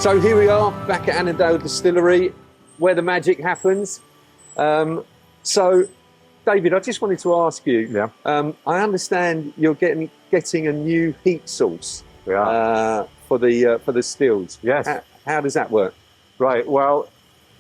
So here we are back at Annandale Distillery, where the magic happens. So, David, I just wanted to ask you. I understand you're getting a new heat source for the stills. Yes. How does that work? Right. Well,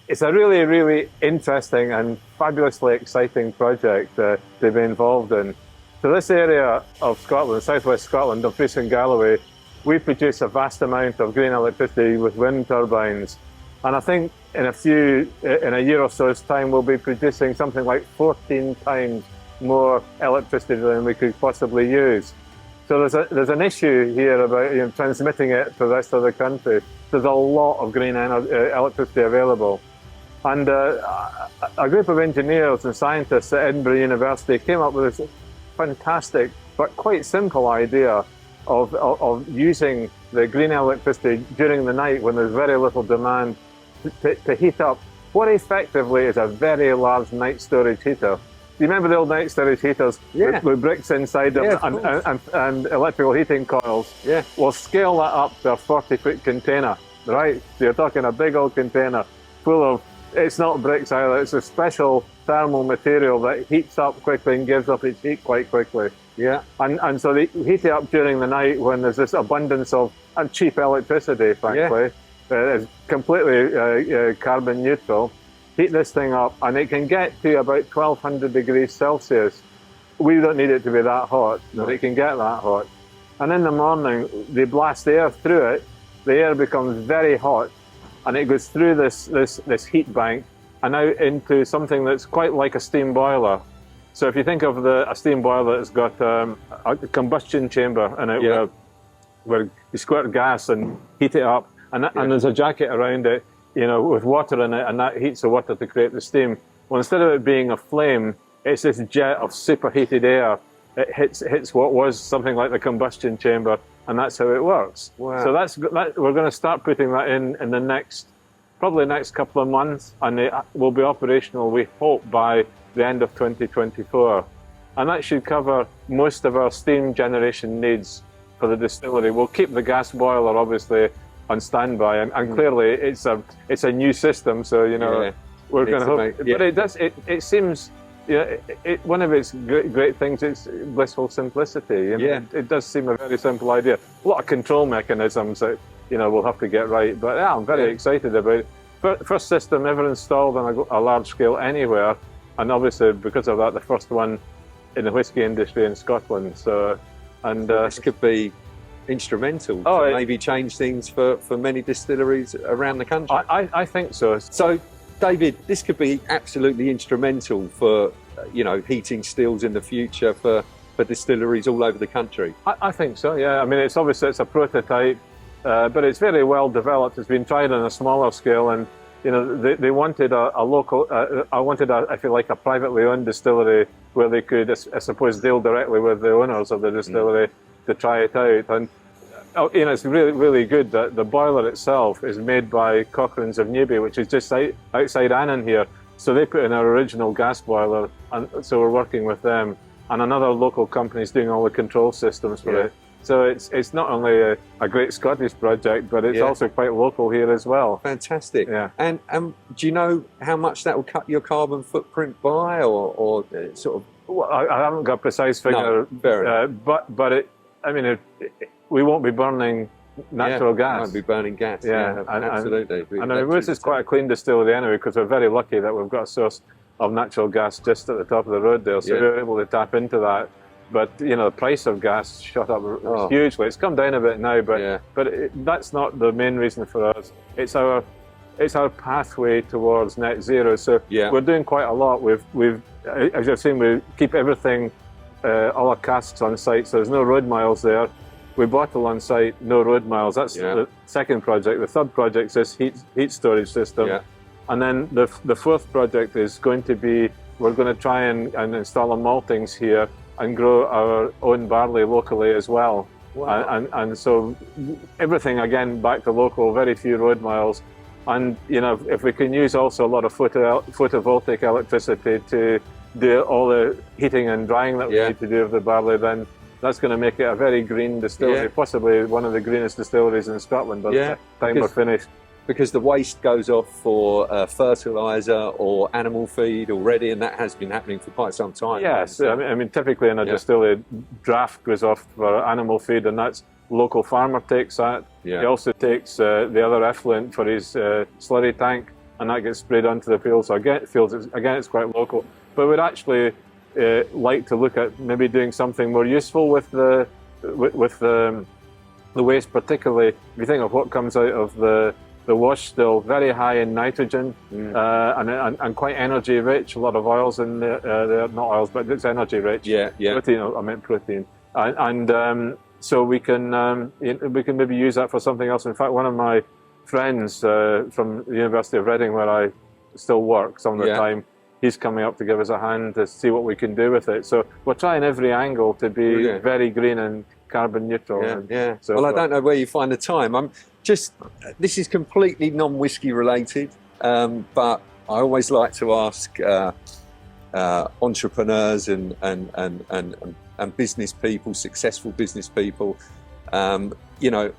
it's a really, really interesting and fabulously exciting project to be involved in. So this area of Scotland, southwest Scotland, Dumfries and Galloway, we produce a vast amount of green electricity with wind turbines. And I think in a year or so's time, we'll be producing something like 14 times more electricity than we could possibly use. So there's an issue here about transmitting it to the rest of the country. There's a lot of green electricity available. And a group of engineers and scientists at Edinburgh University came up with this fantastic but quite simple idea of using the green electricity during the night when there's very little demand to heat up what effectively is a very large night storage heater. Do you remember the old night storage heaters with bricks inside them and electrical heating coils? Yeah. We'll scale that up to a 40-foot container, right? So you're talking a big old container full of, it's not bricks either, it's a special thermal material that heats up quickly and gives up its heat quite quickly. Yeah. And so they heat it up during the night when there's this abundance of cheap electricity, frankly. It's completely carbon neutral. Heat this thing up and it can get to about 1200 degrees Celsius. We don't need it to be that hot, but it can get that hot. And in the morning, they blast air through it. The air becomes very hot and it goes through this heat bank and out into something that's quite like a steam boiler. So if you think of a steam boiler, it's got a combustion chamber in it where you squirt gas and heat it up, and there's a jacket around it, with water in it, and that heats the water to create the steam. Well, instead of it being a flame, it's this jet of superheated air. It hits what was something like the combustion chamber, and that's how it works. Wow. So we're going to start putting that in the probably next couple of months, and it will be operational, we hope, by the end of 2024. And that should cover most of our steam generation needs for the distillery. We'll keep the gas boiler, obviously, on standby, and clearly it's a new system, so we're going to hope. But it seems one of its great things is blissful simplicity. It does seem a very simple idea. A lot of control mechanisms that we'll have to get right, but I'm very excited about it. First system ever installed on a large scale anywhere, and obviously because of that, the first one in the whisky industry in Scotland. So this could be instrumental to maybe change things for many distilleries around the country. I think so. So, David, this could be absolutely instrumental for heating stills in the future for distilleries all over the country. I think so. Yeah. I mean, it's a prototype, but it's very well developed. It's been tried on a smaller scale, and they wanted a local. I wanted if you like, a privately owned distillery where they could, I suppose, deal directly with the owners of the distillery to try it out. And it's really, really good that the boiler itself is made by Cochrane's of Newby, which is just outside Annan here. So they put in our original gas boiler, and so we're working with them. And another local company is doing all the control systems for it. So it's not only a great Scottish project, but it's also quite local here as well. Fantastic. Yeah. And do you know how much that will cut your carbon footprint by, or sort of? Well, I haven't got a precise figure, but we won't be burning natural gas. We won't be burning gas. Absolutely. And this is quite a clean distillery anyway, because we're very lucky that we've got a source of natural gas just at the top of the road there, so we're able to tap into that. But the price of gas shot up hugely. It's come down a bit now, but that's not the main reason for us. It's our pathway towards net zero. So we're doing quite a lot. We've as you've seen, we keep everything, all our casks on site, so there's no road miles there. We bottle on site, no road miles. That's the second project. The third project is this heat storage system. Yeah. And then the fourth project is going to be, we're going to try and install a maltings here and grow our own barley locally as well. Wow. And so everything, again, back to local, very few road miles. And, if we can use also a lot of photovoltaic electricity to do all the heating and drying that we need to do of the barley, then that's going to make it a very green distillery, possibly one of the greenest distilleries in Scotland by the time we're finished. Because the waste goes off for fertiliser or animal feed already, and that has been happening for quite some time. Yes, I mean typically in a distillery, draft goes off for animal feed, and that's local farmer takes that. He also takes the other effluent for his slurry tank, and that gets sprayed onto the field. So again, it's quite local. But we'd actually like to look at maybe doing something more useful with the waste, particularly if you think of what comes out of the wash still, very high in nitrogen and quite energy rich. A lot of oils in there, not oils, but it's energy rich. Protein, I meant protein. So we can maybe use that for something else. In fact, one of my friends from the University of Reading, where I still work some of the time, he's coming up to give us a hand to see what we can do with it. So we're trying every angle to be very green and carbon neutral. So well, I don't know where you find the time. This is completely non-whiskey related, but I always like to ask entrepreneurs and business people, successful business people. You know,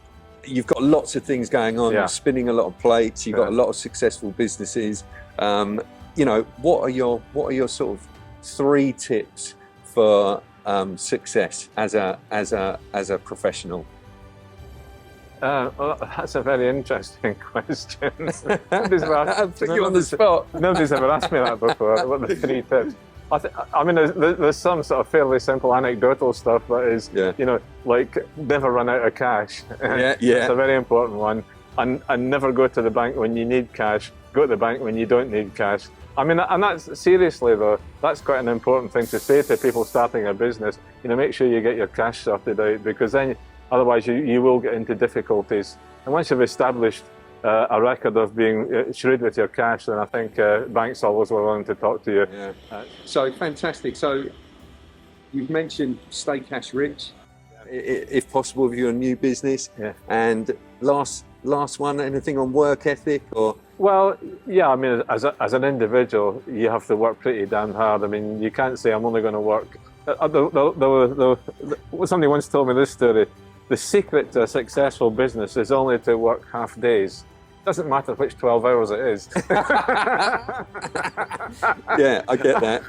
you've got lots of things going on. You're spinning a lot of plates. You've got a lot of successful businesses. You know, what are your sort of 3 tips for success as a professional? Well, that's a very interesting question. I'll put you on the spot. Nobody's ever asked me that before. What are the 3 tips? I mean, there's some sort of fairly simple anecdotal stuff that is, you know, like never run out of cash. It's a very important one. And never go to the bank when you need cash. Go to the bank when you don't need cash. I mean, and that's seriously though, that's quite an important thing to say to people starting a business. You know, make sure you get your cash sorted out, because then otherwise you will get into difficulties. And once you've established a record of being shrewd with your cash, then I think banks always were willing to talk to you. So fantastic. So you've mentioned stay cash rich, if possible, with your new business. And last one, anything on work ethic or? Well, yeah, I mean, as an individual, you have to work pretty damn hard. I mean, you can't say I'm only going to work. Somebody once told me this story. The secret to a successful business is only to work half days. Doesn't matter which 12 hours it is. Yeah, I get that.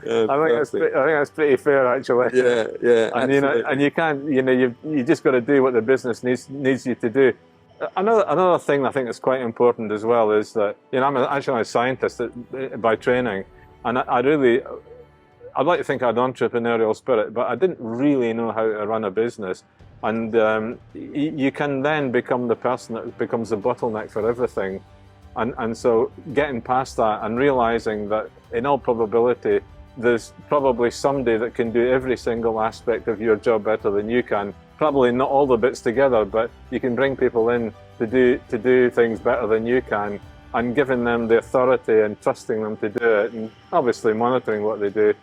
I think that's pretty fair, actually. Yeah. And you know, and you can't. You know, you just got to do what the business needs you to do. Another thing I think is quite important as well is that, you know, I'm actually a scientist by training, and I'd like to think I had an entrepreneurial spirit, but I didn't really know how to run a business. And you can then become the person that becomes the bottleneck for everything. And so getting past that and realizing that in all probability, there's probably somebody that can do every single aspect of your job better than you can. Probably not all the bits together, but you can bring people in to do things better than you can, and giving them the authority and trusting them to do it, and obviously monitoring what they do.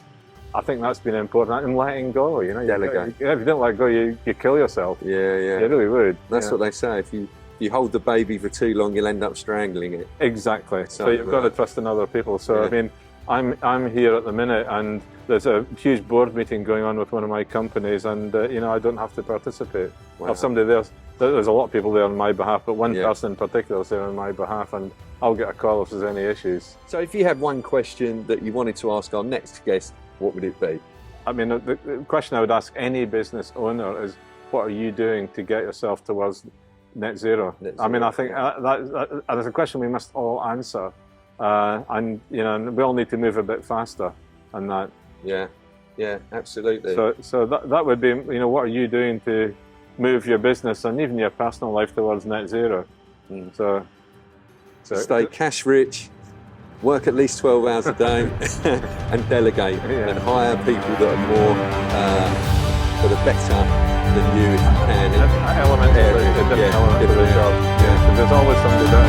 I think that's been important, and letting go. You know, if you don't let go, you kill yourself. Yeah. You really would. That's what they say. If you hold the baby for too long, you'll end up strangling it. Exactly. So you've got to trust in other people. So I mean, I'm here at the minute, and there's a huge board meeting going on with one of my companies, and you know, I don't have to participate. If somebody there's a lot of people there on my behalf, but one person in particular is there on my behalf, and I'll get a call if there's any issues. So if you had one question that you wanted to ask our next guest, what would it be? I mean, the question I would ask any business owner is, what are you doing to get yourself towards net zero? I mean, I think that's a question we must all answer, and you know, we all need to move a bit faster on that. Yeah, absolutely. So that would be, you know, what are you doing to move your business and even your personal life towards net zero? So stay cash rich, work at least 12 hours a day, and delegate, and hire people that are more that are better than you if you can. Element of the job. There's always somebody there.